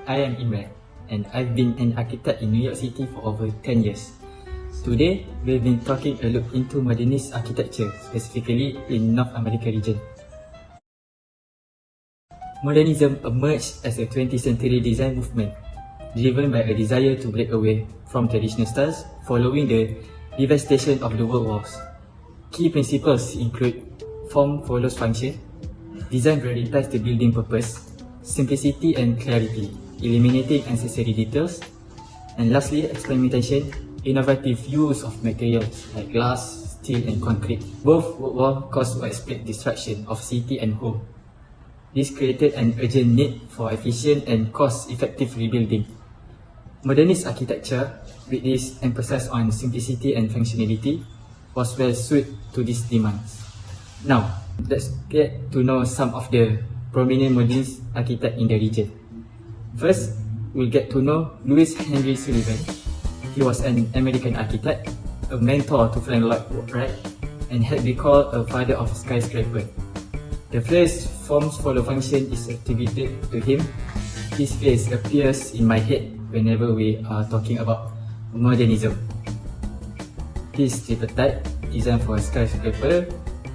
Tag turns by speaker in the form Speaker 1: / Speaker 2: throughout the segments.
Speaker 1: I am Imran, and I've been an architect in New York City for over 10 years. Today, we've been taking a look into modernist architecture, specifically in North America region. Modernism emerged as a 20th century design movement, driven by a desire to break away from traditional styles following the devastation of the World Wars. Key principles include form follows function, design prioritizes the building purpose, simplicity and clarity, eliminating unnecessary details, and lastly, experimentation, innovative use of materials like glass, steel and concrete. Both will cause widespread destruction of city and home. This created an urgent need for efficient and cost-effective rebuilding. Modernist architecture, with its emphasis on simplicity and functionality, was well suited to these demands. Now, let's get to know some of the prominent modernist architects in the region. First, we'll get to know Louis Henry Sullivan. He was an American architect, a mentor to Frank Lloyd Wright, and had been called a father of skyscraper. The phrase "forms follow function" is attributed to him. His face appears in my head whenever we are talking about modernism. His tripartite, designed for a skyscraper,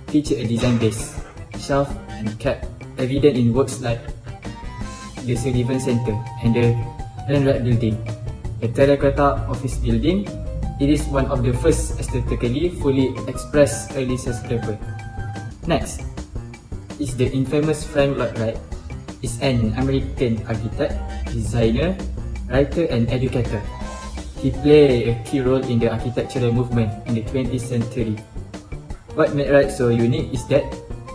Speaker 1: featured a design base, shaft and cap, evident in works like the Sullivan Center and the Wright Building. A terracotta office building, it is one of the first aesthetically fully expressed early skyscraper. Next is the infamous Frank Lloyd Wright. Is an American architect, designer, writer and educator. He played a key role in the architectural movement in the 20th century. What made Wright so unique is that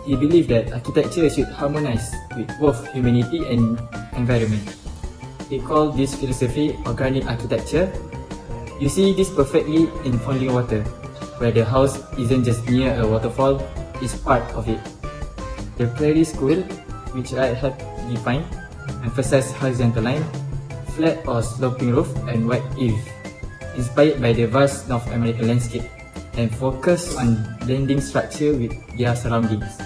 Speaker 1: he believed that architecture should harmonize with both humanity and environment. He called this philosophy organic architecture. You see this perfectly in Falling Water, where the house isn't just near a waterfall, it's part of it. The Prairie School, which Wright had defined, emphasized horizontal line, flat or sloping roof and wide eave, inspired by the vast North American landscape, and focus on blending structure with their surroundings.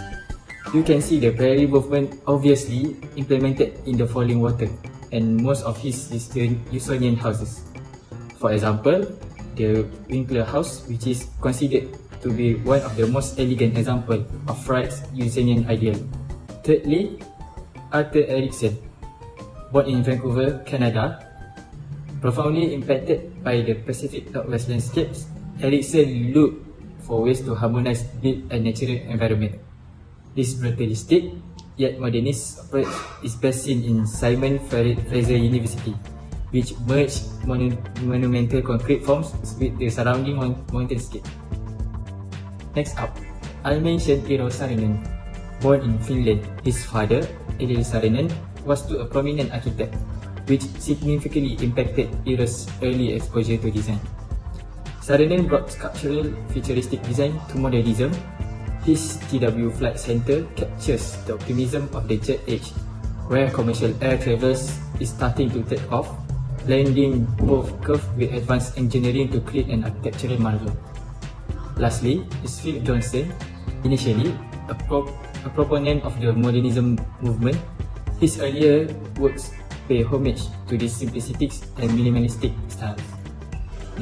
Speaker 1: You can see the Prairie movement obviously implemented in the Falling Water and most of his Usonian houses. For example, the Winkler House, which is considered to be one of the most elegant examples of Wright's Usonian ideal. Thirdly, Arthur Erickson, born in Vancouver, Canada. Profoundly impacted by the Pacific Northwest landscapes, Erickson looked for ways to harmonize built and natural environment. This brutalistic yet modernist approach is best seen in Simon Fraser University, which merged monumental concrete forms with the surrounding mountainscape. Next up, I'll mention Eero Saarinen. Born in Finland, his father, Eero Saarinen, was a prominent architect, which significantly impacted Eero's early exposure to design. Saarinen brought sculptural futuristic design to modernism. His TW Flight Center captures the optimism of the jet age, where commercial air travel is starting to take off, blending both curve with advanced engineering to create an architectural marvel. Lastly is Philip Johnson, initially a proponent of the modernism movement. His earlier works pay homage to the simplistic and minimalistic styles.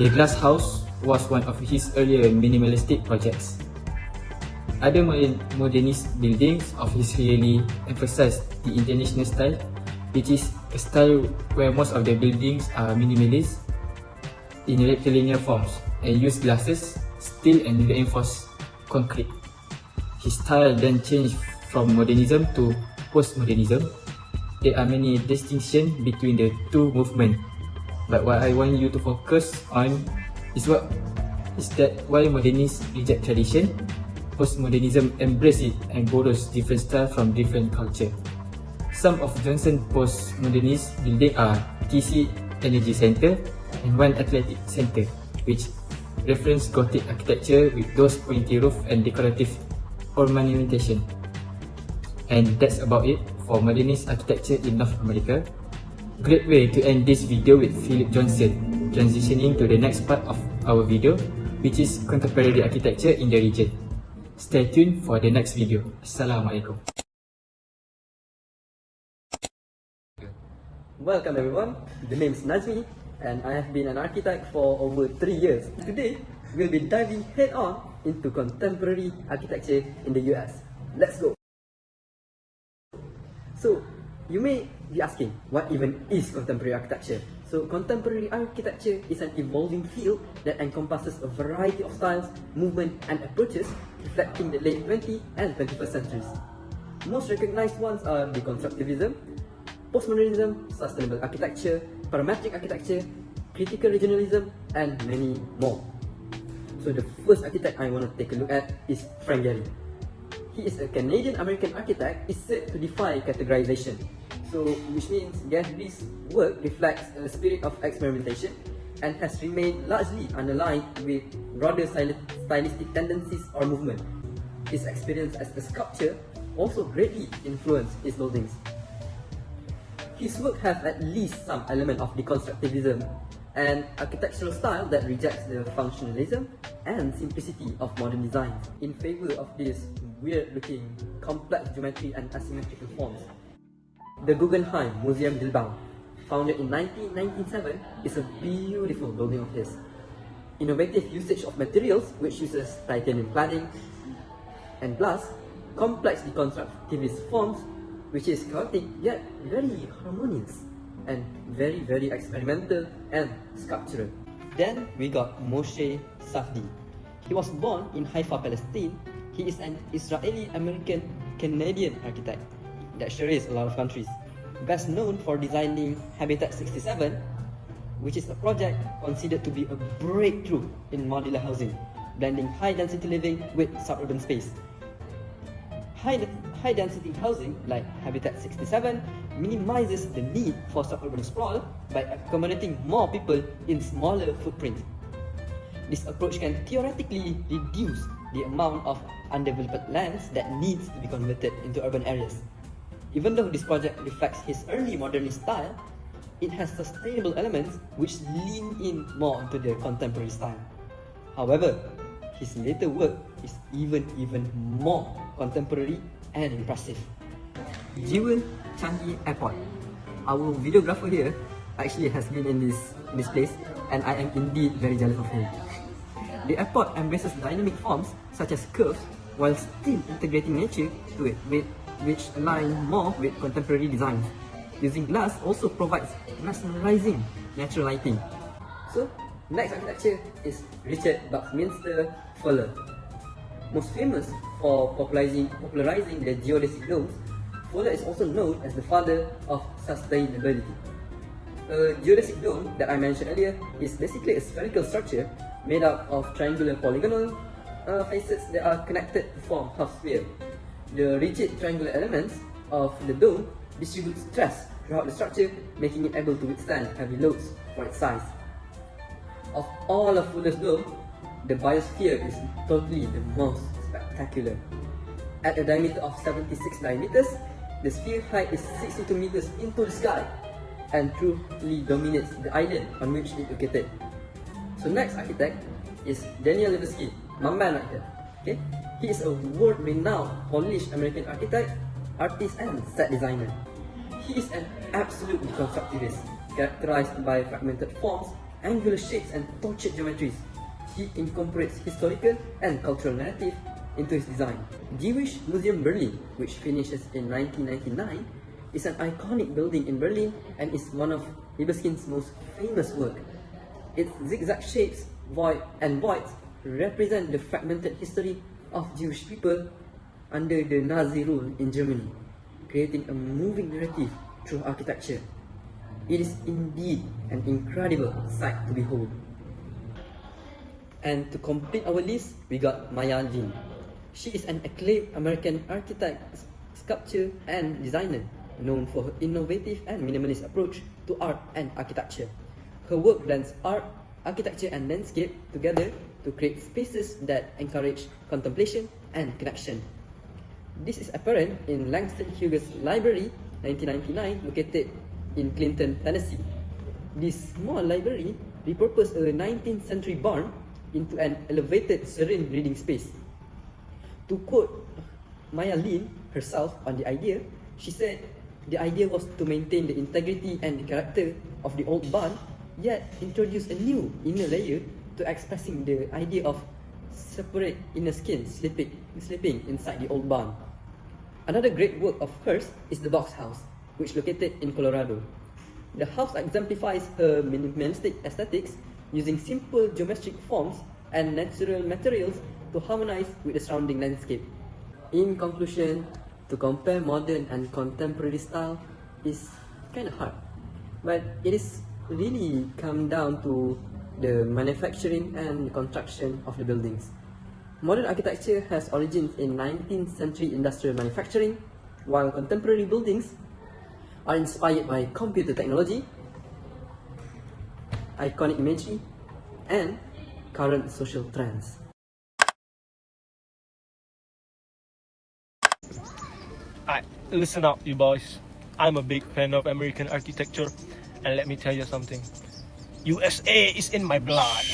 Speaker 1: The Glass House was one of his earlier minimalistic projects. Other modernist buildings of his really emphasized the international style, which is a style where most of the buildings are minimalist in rectilinear forms and use glasses, steel and reinforced concrete. His style then changed from modernism to postmodernism. There are many distinctions between the two movements, but what I want you to focus on is that while modernists reject tradition, postmodernism embraces it and borrows different styles from different cultures. Some of Johnson's postmodernist buildings are TC Energy Center and One Athletic Center, which reference Gothic architecture with those pointy roof and decorative ornamentation. And that's about it for modernist architecture in North America. Great way to end this video with Philip Johnson, transitioning to the next part of our video, which is contemporary architecture in the region. Stay tuned for the next video. Assalamualaikum.
Speaker 2: Welcome everyone, the name is Najmi and I have been an architect for over 3 years. Today, we'll be diving head on into contemporary architecture in the US. Let's go! So, you may be asking, what even is contemporary architecture? So, contemporary architecture is an evolving field that encompasses a variety of styles, movement and approaches reflecting the late 20th and 21st centuries. Most recognized ones are deconstructivism, postmodernism, sustainable architecture, parametric architecture, critical regionalism, and many more. So the first architect I want to take a look at is Frank Lloyd Wright. He is a Canadian-American architect, is said to defy categorization. So, which means Gehry's work reflects a spirit of experimentation and has remained largely unaligned with broader stylistic tendencies or movement. His experience as a sculptor also greatly influenced his buildings. His work has at least some element of deconstructivism and architectural style that rejects the functionalism and simplicity of modern design in favor of this weird-looking, complex geometry and asymmetrical forms. The Guggenheim Museum Bilbao, founded in 1997, is a beautiful building of his. Innovative usage of materials which uses titanium cladding and glass, complex deconstructivist forms which is chaotic yet very harmonious and very experimental and sculptural. Then we got Moshe Safdie. He was born in Haifa, Palestine. He is an Israeli-American Canadian architect that shares a lot of countries. Best known for designing Habitat 67, which is a project considered to be a breakthrough in modular housing, blending high-density living with suburban space. High-density housing, like Habitat 67, minimizes the need for suburban sprawl by accommodating more people in smaller footprints. This approach can theoretically reduce the amount of undeveloped lands that needs to be converted into urban areas. Even though this project reflects his early modernist style, it has sustainable elements which lean in more into the contemporary style. However, his later work is even more contemporary and impressive. Jawaad Changi Airport. Our videographer here actually has been in this place and I am indeed very jealous of him. The airport embraces dynamic forms such as curves while still integrating nature to it, which align more with contemporary designs. Using glass also provides mesmerizing natural lighting. So, next architecture is Richard Buckminster Fuller. Most famous for popularizing the geodesic domes, Fuller is also known as the father of sustainability. A geodesic dome that I mentioned earlier is basically a spherical structure made up of triangular polygonal facets that are connected to form half sphere. The rigid triangular elements of the dome distribute stress throughout the structure, making it able to withstand heavy loads for its size. Of all of Fuller's dome, the biosphere is totally the most spectacular. At a diameter of 76 diameters, the sphere height is 62 meters into the sky and truly dominates the island on which it is located. So next architect is Daniel Levesky, my man right here. Okay? He is a world-renowned Polish-American architect, artist and set designer. He is an absolute deconstructivist, characterized by fragmented forms, angular shapes and tortured geometries. He incorporates historical and cultural narrative into his design. Jewish Museum Berlin, which finishes in 1999, is an iconic building in Berlin and is one of Libeskind's most famous work. Its zigzag shapes and voids represent the fragmented history of Jewish people under the Nazi rule in Germany, creating a moving narrative through architecture. It is indeed an incredible sight to behold. And to complete our list, we got Maya Lin. She is an acclaimed American architect, sculptor and designer, known for her innovative and minimalist approach to art and architecture. Her work blends art, architecture and landscape together to create spaces that encourage contemplation and connection. This is apparent in Langston Hughes Library, 1999, located in Clinton, Tennessee. This small library repurposed a 19th century barn into an elevated, serene reading space. To quote Maya Lin herself on the idea, she said, The idea was to maintain the integrity and the character of the old barn, yet introduce a new inner layer to expressing the idea of separate inner skin sleeping inside the old barn. Another great work of hers is the box house, which located in Colorado. The house exemplifies her minimalistic aesthetics using simple geometric forms and natural materials to harmonize with the surrounding landscape. In conclusion, to compare modern and contemporary style is kind of hard, but it is really come down to the manufacturing and the construction of the buildings. Modern architecture has origins in 19th century industrial manufacturing, while contemporary buildings are inspired by computer technology, iconic imagery, and current social trends.
Speaker 3: Alright, listen up, you boys. I'm a big fan of American architecture, and let me tell you something. USA is in my blood.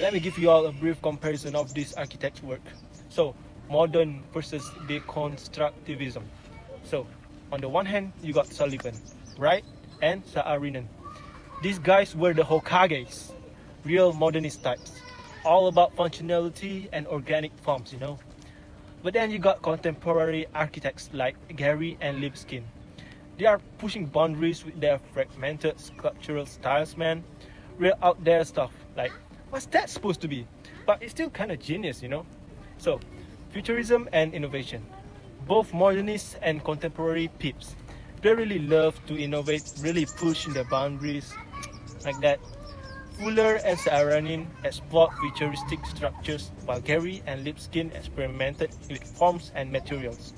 Speaker 3: Let me give you all a brief comparison of this architecture work. So, modern versus deconstructivism. So, on the one hand, you got Sullivan, Wright, and Saarinen. These guys were the Hokages, real modernist types, all about functionality and organic forms, you know. But then you got contemporary architects like Gehry and Maya. They are pushing boundaries with their fragmented sculptural styles, man. Real out there stuff, like, what's that supposed to be? But it's still kind of genius, you know. So, futurism and innovation. Both modernists and contemporary peeps. They really love to innovate, really push the boundaries like that. Fuller and Saarinen explored futuristic structures, while Gehry and Lipskin experimented with forms and materials.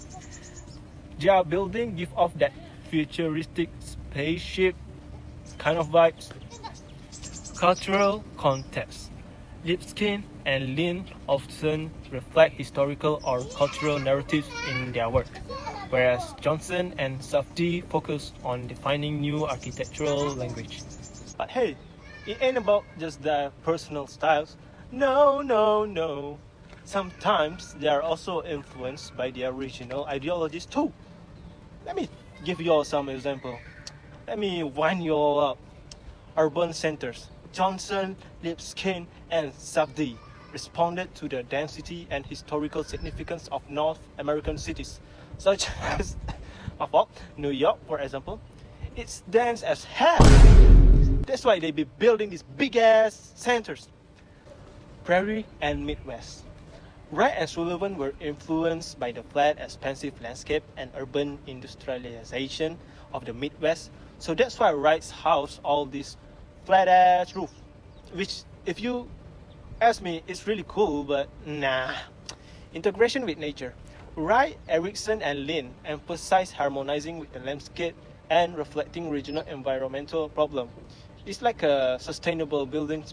Speaker 3: Their building give off that futuristic spaceship kind of vibes. Cultural context. Lipskin and Lin often reflect historical or cultural narratives in their work, whereas Johnson and Safdie focus on defining new architectural language. But hey, it ain't about just their personal styles. No, no, no. Sometimes they are also influenced by the original ideologies too. Let me give you all some example. Let me wind you all up. Urban centers. Johnson, Lipskin, and Safdie responded to the density and historical significance of North American cities, such as New York, for example. It's dense as hell. That's why they be building these big-ass centers. Prairie and Midwest. Wright and Sullivan were influenced by the flat, expansive landscape and urban industrialization of the Midwest. So that's why Wright's house all these flat-ass roof. Which, if you ask me, it's really cool, but nah. Integration with nature. Wright, Erickson, and Lin emphasize harmonizing with the landscape and reflecting regional environmental problem. It's like a sustainable building.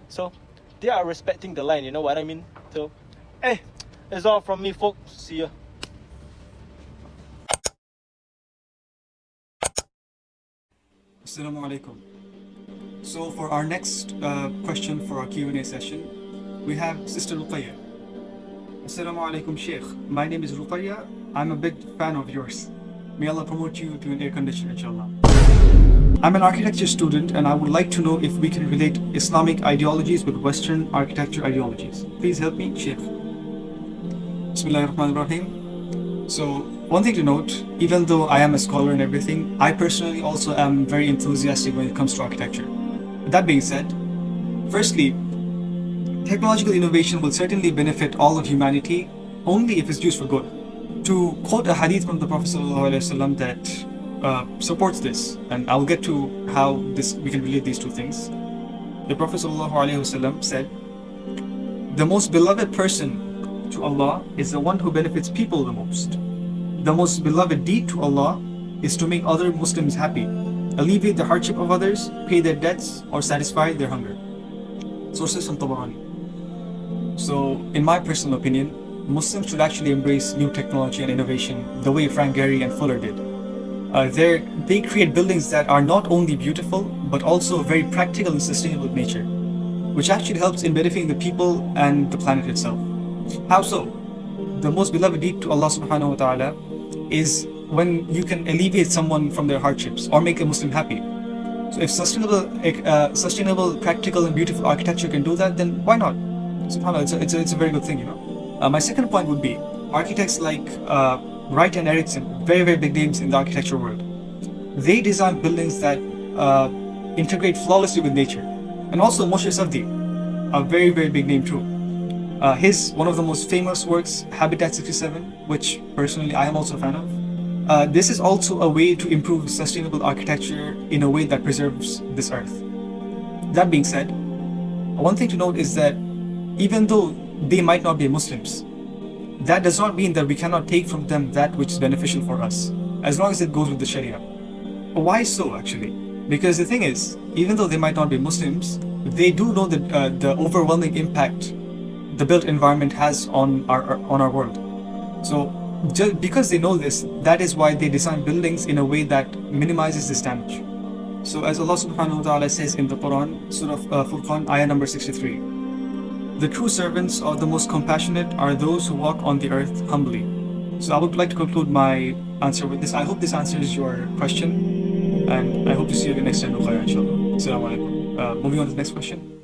Speaker 3: So they are respecting the line, you know what I mean? So, hey, that's all from me, folks. See ya.
Speaker 4: Assalamu alaikum. So for our next question for our Q&A session, we have Sister Ruqoya. Assalamu alaikum, Sheikh. My name is Ruqoya. I'm a big fan of yours. May Allah promote you to an air conditioner, inshallah. I'm an architecture student and I would like to know if we can relate Islamic ideologies with Western architecture ideologies. Please help me, Sheikh. Bismillahirrahmanirrahim. So, one thing to note, even though I am a scholar and everything, I personally also am very enthusiastic when it comes to architecture. That being said, firstly, technological innovation will certainly benefit all of humanity only if it's used for good. To quote a hadith from the Prophet ﷺ that supports this, and I'll get to how we can relate these two things. The Prophet ﷺ said, "The most beloved person to Allah is the one who benefits people the most. The most beloved deed to Allah is to make other Muslims happy, alleviate the hardship of others, pay their debts, or satisfy their hunger." Sources from Tabarani. So, in my personal opinion, Muslims should actually embrace new technology and innovation the way Frank Lloyd and Fuller did. They create buildings that are not only beautiful, but also very practical and sustainable in nature, which actually helps in benefiting the people and the planet itself. How so? The most beloved deed to Allah subhanahu wa ta'ala is when you can alleviate someone from their hardships or make a Muslim happy. So if sustainable, practical and beautiful architecture can do that, then why not? SubhanAllah, it's a very good thing, you know. My second point would be architects like Wright and Erickson, very, very big names in the architecture world. They design buildings that integrate flawlessly with nature. And also Moshe Safdie, a very, very big name too. One of the most famous works, Habitat 67, which personally I am also a fan of. This is also a way to improve sustainable architecture in a way that preserves this earth. That being said, one thing to note is that even though they might not be Muslims, that does not mean that we cannot take from them that which is beneficial for us, as long as it goes with the Sharia. Why so, actually? Because the thing is, even though they might not be Muslims, they do know the overwhelming impact the built environment has on our world. So just because they know this, that is why they design buildings in a way that minimizes this damage. So as Allah subhanahu wa ta'ala says in the Quran, Surah Furqan, ayah number 63, the true servants or the most compassionate are those who walk on the earth humbly. So I would like to conclude my answer with this. I hope this answers your question, and I hope to see you again next time. Inshallah. Assalamu alaikum. Moving on to the next question.